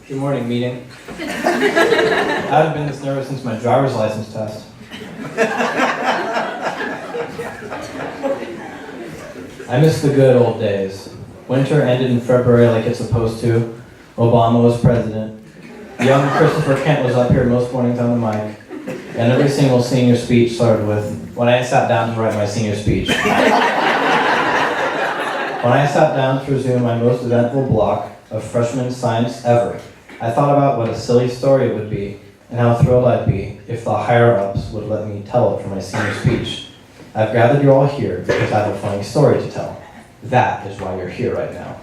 Good morning, meeting. I haven't been this nervous since my driver's license test. I miss the good old days. Winter ended in February like it's supposed to. Obama was president. Young Christopher Kent was up here most mornings on the mic. And every single senior speech started with, when I sat down to write my senior speech. When I sat down to resume my most eventful block of freshman science ever, I thought about what a silly story it would be and how thrilled I'd be if the higher-ups would let me tell it for my senior speech. I've gathered you all here because I have a funny story to tell. That is why you're here right now.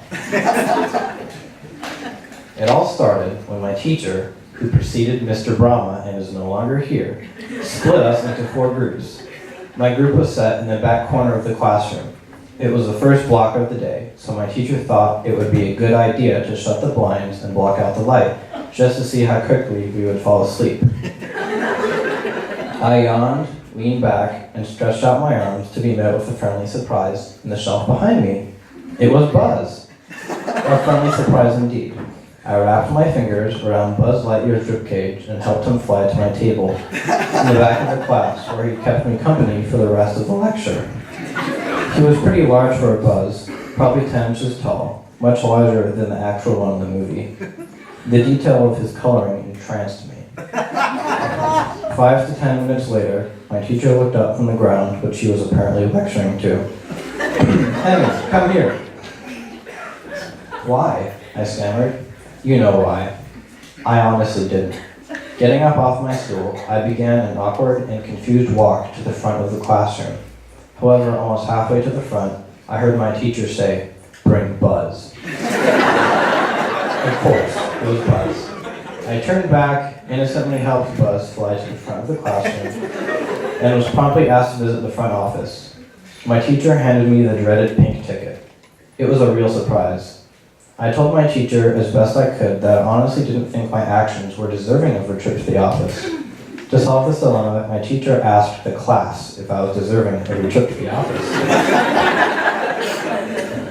It all started when my teacher, who preceded Mr. Brahma and is no longer here, split us into 4 groups. My group was set in the back corner of the classroom. It was the first block of the day, so my teacher thought it would be a good idea to shut the blinds and block out the light, just to see how quickly we would fall asleep. I yawned, leaned back, and stretched out my arms to be met with a friendly surprise in the shelf behind me. It was Buzz. A friendly surprise indeed. I wrapped my fingers around Buzz Lightyear's ribcage and helped him fly to my table in the back of the class, where he kept me company for the rest of the lecture. He was pretty large for a Buzz, probably 10 inches tall, much larger than the actual one in the movie. The detail of his coloring entranced me. 5 to 10 minutes later, my teacher looked up from the ground, which she was apparently lecturing to. Henry, come here. Why? I stammered. You know why. I honestly didn't. Getting up off my stool, I began an awkward and confused walk to the front of the classroom. However, almost halfway to the front, I heard my teacher say, "Bring Buzz." Of course, it was Buzz. I turned back, innocently helped Buzz fly to the front of the classroom, and was promptly asked to visit the front office. My teacher handed me the dreaded pink ticket. It was a real surprise. I told my teacher as best I could that I honestly didn't think my actions were deserving of a trip to the office. To solve this dilemma, my teacher asked the class if I was deserving of a trip to the office.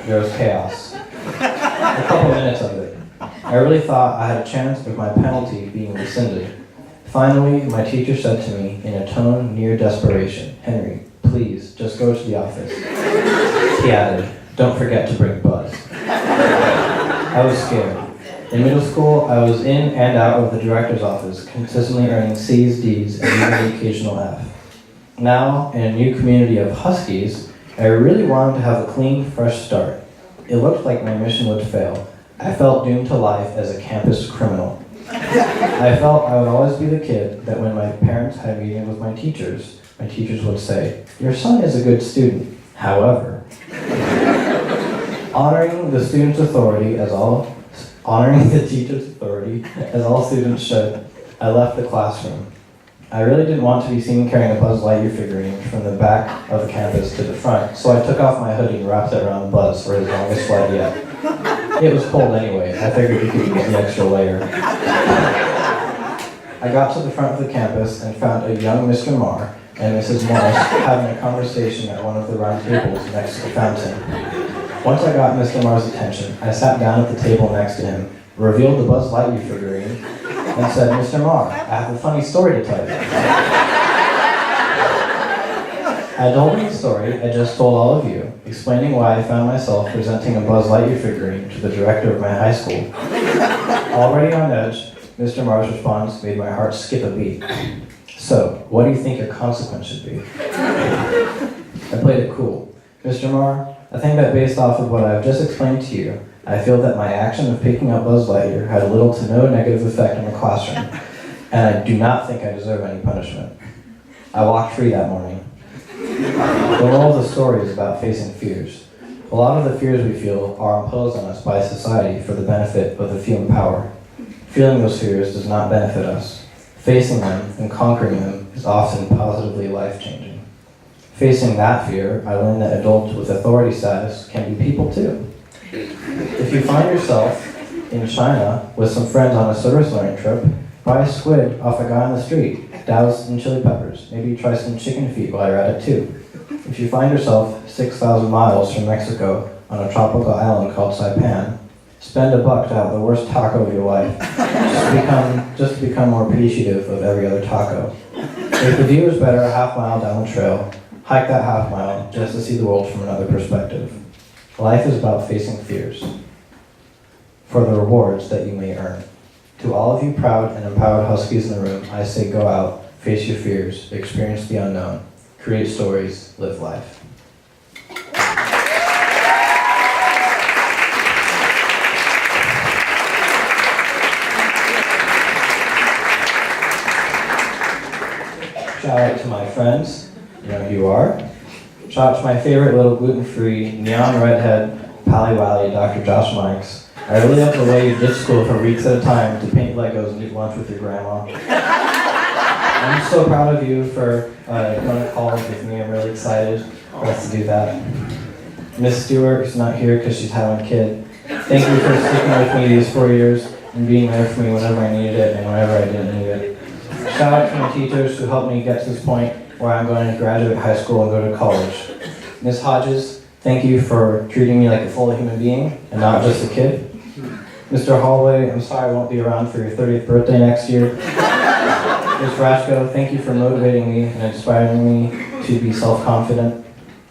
There was chaos. A couple minutes of it. I really thought I had a chance of my penalty being rescinded. Finally, my teacher said to me in a tone near desperation, "Henry, please, just go to the office." He added, "Don't forget to bring Buzz." I was scared. In middle school, I was in and out of the director's office, consistently earning C's, D's, and even the occasional F. Now, in a new community of Huskies, I really wanted to have a clean, fresh start. It looked like my mission would fail. I felt doomed to life as a campus criminal. I felt I would always be the kid that when my parents had meetings with my teachers would say, "Your son is a good student, however." Honoring the teacher's authority as all students should, I left the classroom. I really didn't want to be seen carrying a Buzz Lightyear figurine from the back of the campus to the front, so I took off my hoodie and wrapped it around Buzz for his longest flight yet. It was cold anyway. I figured he could use the extra layer. I got to the front of the campus and found a young Mr. Marr and Mrs. Morse having a conversation at one of the round tables next to the fountain. Once I got Mr. Marr's attention, I sat down at the table next to him, revealed the Buzz Lightyear figurine, and said, "Mr. Marr, I have a funny story to tell you." I told him the story I just told all of you, explaining why I found myself presenting a Buzz Lightyear figurine to the director of my high school. Already on edge, Mr. Marr's response made my heart skip a beat. "So, what do you think your consequence should be?" I played it cool. "Mr. Marr, I think that based off of what I've just explained to you, I feel that my action of picking up Buzz Lightyear had little to no negative effect on the classroom, and I do not think I deserve any punishment." I walked free that morning. The moral of the story is about facing fears. A lot of the fears we feel are imposed on us by society for the benefit of the few in power. Feeling those fears does not benefit us. Facing them and conquering them is often positively life-changing. Facing that fear, I learned that adults with authority status can be people too. If you find yourself in China with some friends on a service learning trip, buy a squid off a guy on the street, doused in chili peppers. Maybe try some chicken feet while you're at it too. If you find yourself 6,000 miles from Mexico on a tropical island called Saipan, Spend $1 to have the worst taco of your life. Just to become more appreciative of every other taco. If the view is better a half mile down the trail, hike that half mile just to see the world from another perspective. Life is about facing fears for the rewards that you may earn. To all of you proud and empowered Huskies in the room, I say go out, face your fears, experience the unknown, create stories, live life. Shout out to my friends, you know who you are. Shout out to my favorite little gluten-free, neon redhead, Pally Wally, Dr. Josh Mikes. I really love the way you ditch school for weeks at a time to paint Legos and eat lunch with your grandma. I'm so proud of you for going to college with me. I'm really excited for us to do that. Miss Stewart is not here because she's having a kid. Thank you for sticking with me these 4 years and being there for me whenever I needed it and whenever I didn't need it. Shout out to my teachers who helped me get to this point where I'm going to graduate high school and go to college. Miss Hodges, thank you for treating me like a full human being and not just a kid. Mr. Holloway, I'm sorry I won't be around for your 30th birthday next year. Ms. Rashko, thank you for motivating me and inspiring me to be self-confident.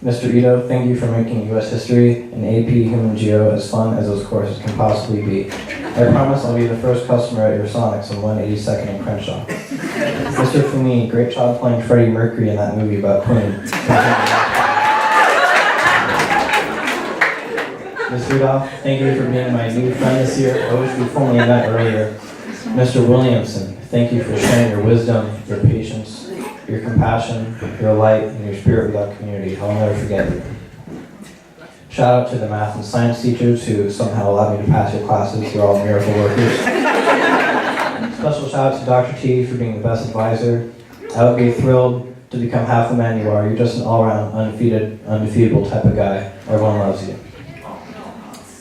Mr. Ito, thank you for making U.S. History and AP Human Geo as fun as those courses can possibly be. I promise I'll be the first customer at your Sonics on 182nd and Crenshaw. Mr. Fumi, great job playing Freddie Mercury in that movie about Queen. Ms. Rudolph, thank you for being my new friend this year. I wish we formally met earlier. Mr. Williamson, thank you for sharing your wisdom, your patience, your compassion, your light, and your spirit with our community. I'll never forget you. Shout out to the math and science teachers who somehow allowed me to pass your classes. You're all miracle workers. Special shout out to Dr. T for being the best advisor. I would be thrilled to become half the man you are. You're just an all-around, undefeatable type of guy. Everyone loves you.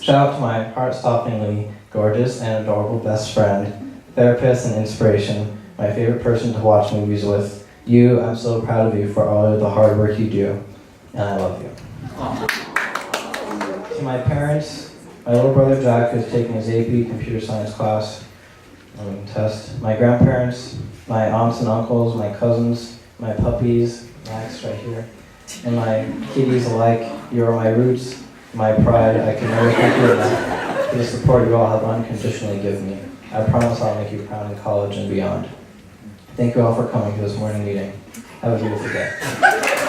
Shout out to my heart-stoppingly gorgeous and adorable best friend, therapist and inspiration, my favorite person to watch movies with. You, I'm so proud of you for all of the hard work you do, and I love you. To my parents, my little brother Jack, who's taking his AP computer science class, test. My grandparents, my aunts and uncles, my cousins, my puppies, Max right here, and my kitties alike. You are my roots, my pride. I can never thank you enough for the support you all have unconditionally given me. I promise I'll make you proud in college and beyond. Thank you all for coming to this morning meeting. Have a beautiful day.